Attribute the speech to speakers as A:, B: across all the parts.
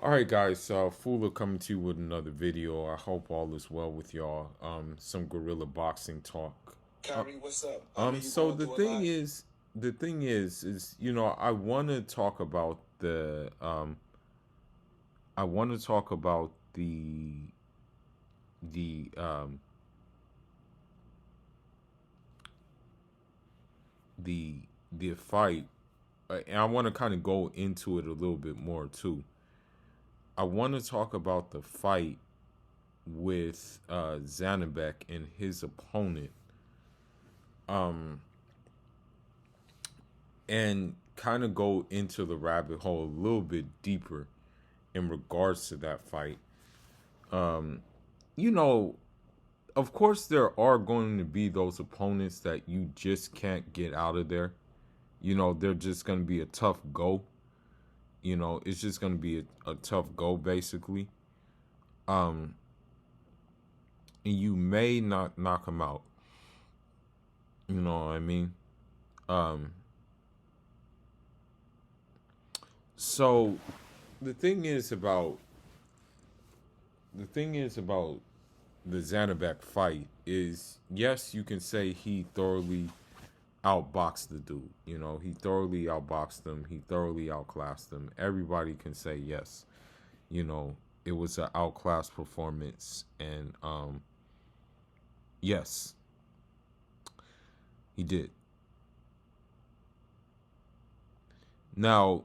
A: All right, guys. Fula coming to you with another video. I hope all is well with y'all. Some Guerilla boxing talk.
B: Kyrie, what's up? I know you're
A: So
B: going
A: the
B: through a
A: thing
B: lot.
A: is, I want to talk about I want to talk about the the the fight, and I want to kind of go into it a little bit more too. I want to talk about the fight with Zanabek and his opponent, um, and kind of go into the rabbit hole a little bit deeper in regards to that fight. Um, you know, of course, there are going to be those opponents that you just can't get out of there. They're just going to be a tough go. It's just going to be a tough go, basically. Um, and you may not knock them out. You know what I mean? Um, so the thing is about the thing is about the Zanabek fight is, yes, you can say he thoroughly outboxed the dude. He thoroughly outboxed him. He thoroughly outclassed him. Everybody can say yes. You know, it was an outclass performance, and yes, he did. Now,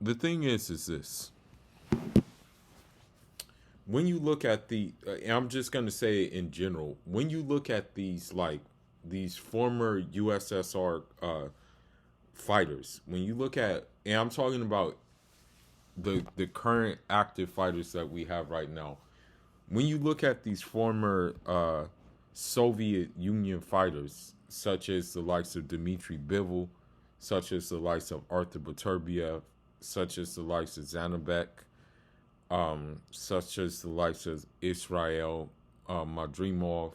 A: the thing is this: when you look at and I'm just gonna say it in general, when you look at these former USSR fighters, when you look at, and I'm talking about the current active fighters that we have right now, when you look at these former Soviet Union fighters, such as the likes of Dmitry Bivol, such as the likes of Arthur Beterbiev, such as the likes of Zanabek, such as the likes of Israel Madrimov,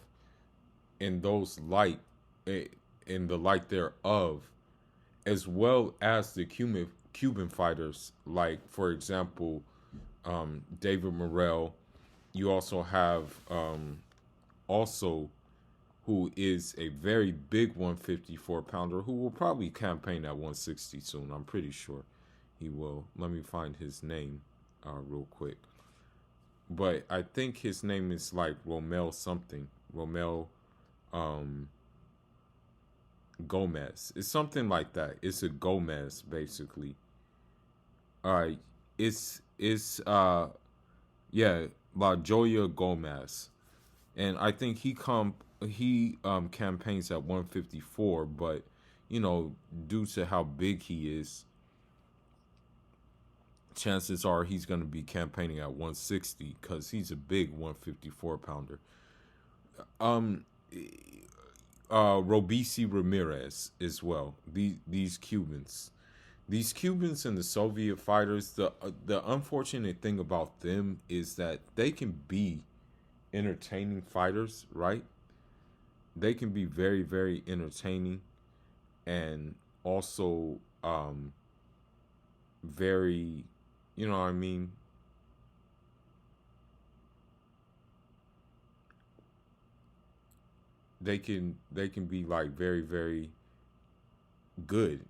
A: and those like in the like thereof, as well as the Cuban fighters, like for example, David Morrell. You also have also who is a very big 154 pounder who will probably campaign at 160 soon. I'm pretty sure he will. Let me find his name real quick. But I think his name is like Romel something. Romel um, Gomez. It's something like that. It's a Gomez basically. All right. It's yeah, La Joya Gomez. And I think he campaigns at 154, but due to how big he is, chances are he's going to be campaigning at 160 because he's a big 154 pounder. Um, Robisi Ramirez as well. These Cubans and the Soviet fighters. The unfortunate thing about them is that they can be entertaining fighters, right? They can be very, very entertaining, and also very, you know what I mean, they can be like very, very good,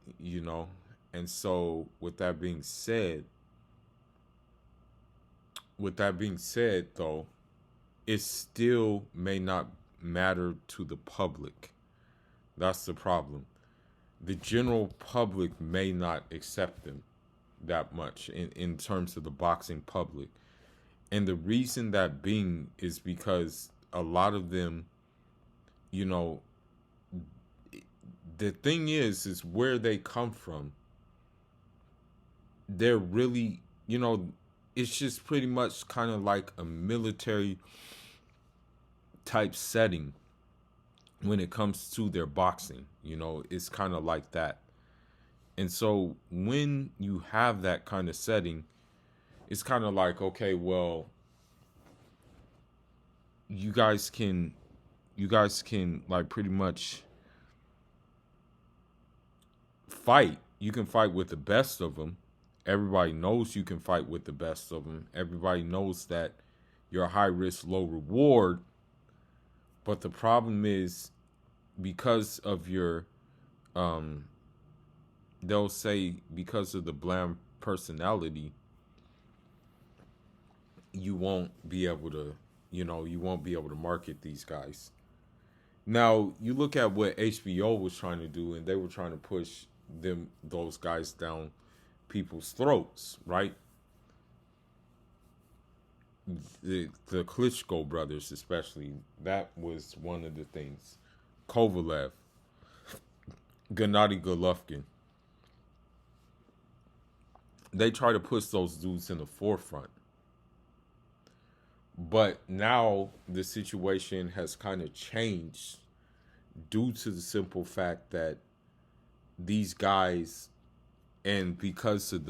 A: and so with that being said though, it still may not matter to the public. That's the problem. The general public may not accept them that much in terms of the boxing public. And the reason that being is because a lot of them, you know, the thing is where they come from. They're really, it's just pretty much kind of like a military type setting when it comes to their boxing. It's kind of like that. And so when you have that kind of setting, it's kind of like, okay, well, you guys can like pretty much fight. You can fight with the best of them, Everybody knows you can fight with the best of them. Everybody knows that you're high risk, low reward. But the problem is because of your, um, they'll say because of the bland personality, you won't be able to, you won't be able to market these guys. Now you look at what HBO was trying to do, and they were trying to push those guys down people's throats, right? The Klitschko brothers, especially, that was one of the things. Kovalev, Gennady Golovkin, they try to push those dudes in the forefront. But now the situation has kind of changed due to the simple fact that these guys, and because of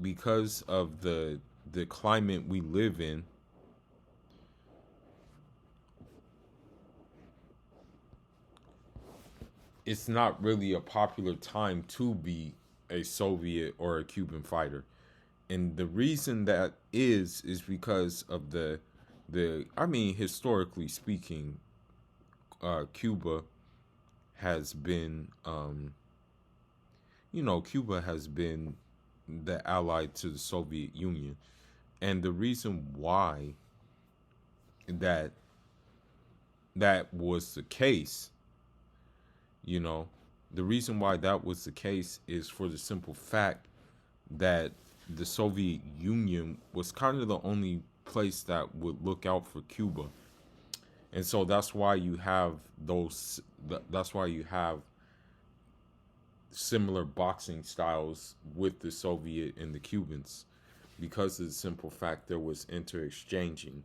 A: because of the climate we live in, it's not really a popular time to be a Soviet or a Cuban fighter. And the reason that is because of historically speaking, Cuba has been Cuba has been the ally to the Soviet Union. And the reason why that was the case, the reason why that was the case is for the simple fact that the Soviet Union was kind of the only place that would look out for Cuba. And so that's why you have similar boxing styles with the Soviet and the Cubans, because of the simple fact there was inter-exchanging.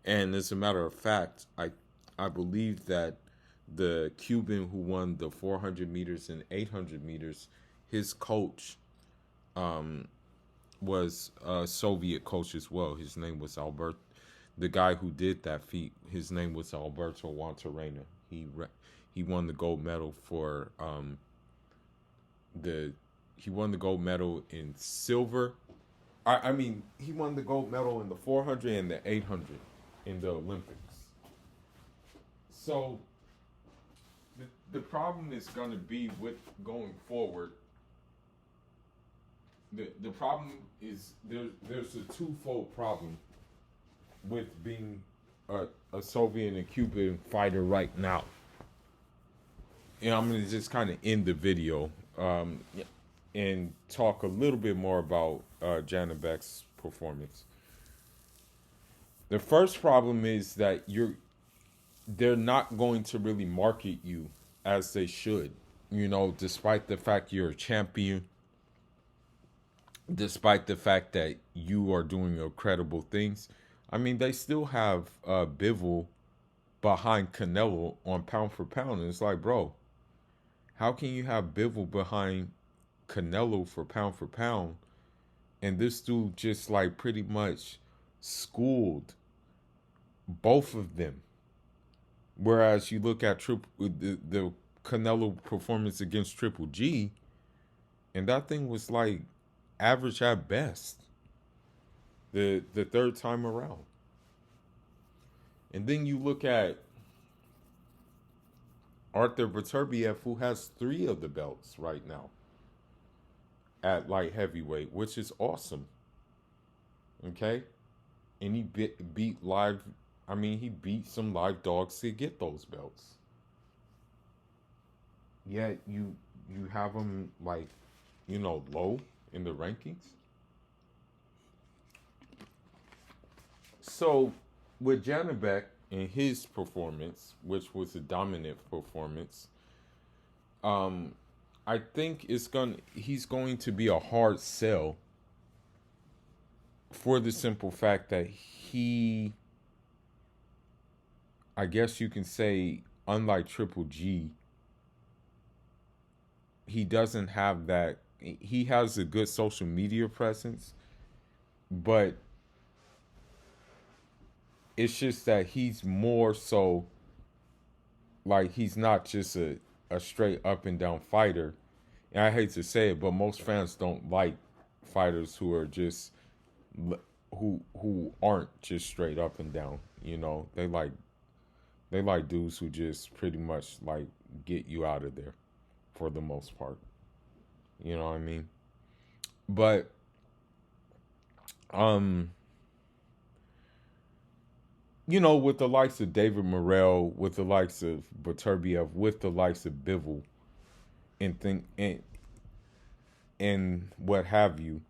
A: And as a matter of fact, I believe that the Cuban who won the 400 meters and 800 meters, his coach was a Soviet coach as well. His name was Albert. The guy who did that feat, his name was Alberto Wantarena. He won the gold medal for he won the gold medal in silver. He won the gold medal in the 400 and the 800 in the Olympics. So the problem is going to be with going forward. The problem is there's a twofold problem with being a Soviet and Cuban fighter right now. And I'm going to just kind of end the video and talk a little bit more about Janibek's performance. The first problem is that they're not going to really market you as they should. Despite the fact you're a champion, despite the fact that you are doing incredible things. They still have Bivol behind Canelo on pound for pound. And it's like, bro, how can you have Bivol behind Canelo for pound, and this dude just like pretty much schooled both of them? Whereas you look at the Canelo performance against Triple G, and that thing was like average at best the third time around. And then you look at Arthur Beterbiev, who has 3 of the belts right now at light heavyweight, which is awesome. Okay? And he beat some live dogs to get those belts. Yet you have him low in the rankings. So with Janibek and his performance, which was a dominant performance, I think he's going to be a hard sell, for the simple fact that I guess you can say, unlike Triple G, he doesn't have that. He has a good social media presence, but it's just that he's more so like he's not just a straight up and down fighter. And I hate to say it, but most fans don't like fighters who are just who aren't just straight up and down. You know, they like dudes who just pretty much like get you out of there for the most part. You know what I mean? But um, you know, with the likes of David Morrell, with the likes of Baturbiev, with the likes of Bivol, and think and what have you,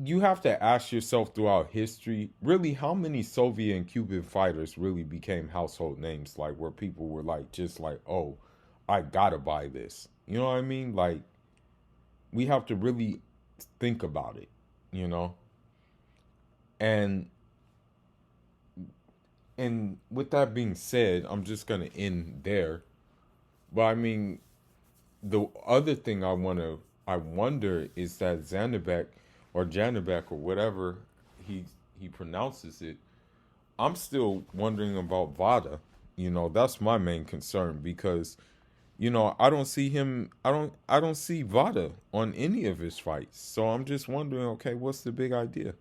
A: you have to ask yourself throughout history, really, how many Soviet and Cuban fighters really became household names, like where people were like, just like, oh, I gotta buy this. You know what I mean? Like, we have to really think about it, you know? And and with that being said, I'm just gonna end there. But I mean, the other thing I wonder is that Zanabek or Janabek or whatever he he pronounces it. I'm still wondering about Vada. You know, that's my main concern because you know I don't see him. I don't see Vada on any of his fights. So I'm just wondering. Okay, what's the big idea?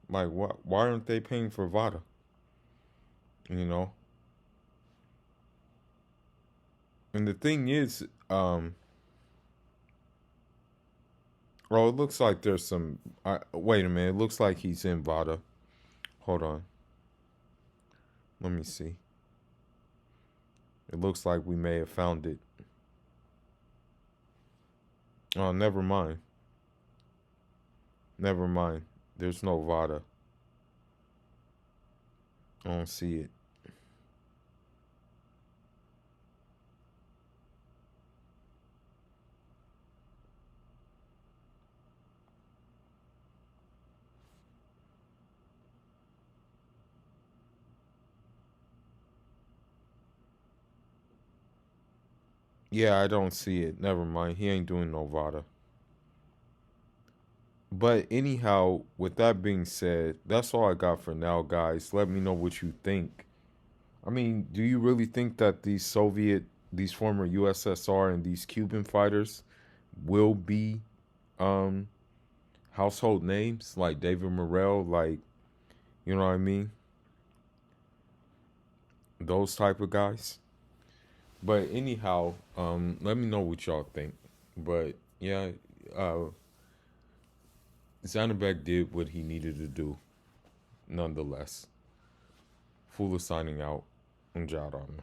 A: Like, why aren't they paying for Vada? You know, and the thing is, oh, it looks like there's some. Wait a minute. It looks like he's in Vada. Hold on. Let me see. It looks like we may have found it. Oh, never mind. Never mind. There's no Vada. I don't see it. Yeah, I don't see it. Never mind. He ain't doing no Vada. But anyhow, with that being said, that's all I got for now, guys. Let me know what you think. I mean, do you really think that these former USSR and these Cuban fighters will be um household names like David Morrell, like you know what I mean? Those type of guys. But anyhow, let me know what y'all think. But yeah, uh, Zanabek did what he needed to do, nonetheless. Fuller signing out. And Jawed on